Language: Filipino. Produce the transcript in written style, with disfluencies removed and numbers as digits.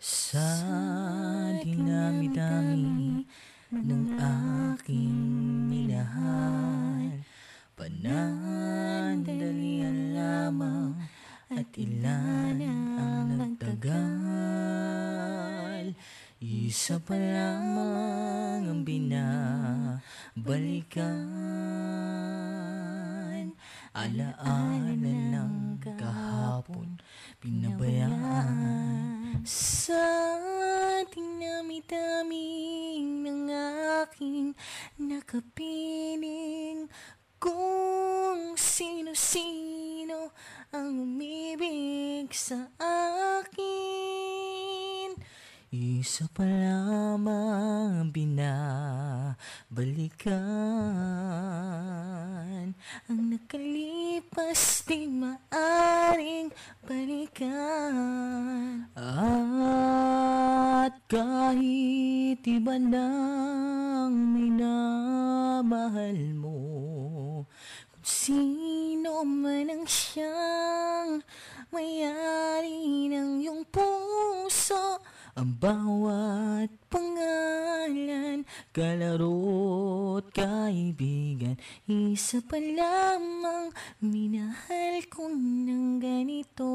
Sa dinami-dami ng aking minahal, panandalian lamang at ilan ang nagtagal. Isa pa lamang ang binabalikan, alaala ng kahapon pinabayaan. Sa dinami-daming ng aking nakapiling, kung sino-sino ang umibig sa akin, isa pa lamang ang binabalikan. Ang nakalipas di maaring balikan. At kahit iba nang minamahal mo, kung sino man ang siyang may-ari ng iyong puso, ang bawat pangalan, kalaro't kaibigan, isa pa lamang minahal ko ng ganito.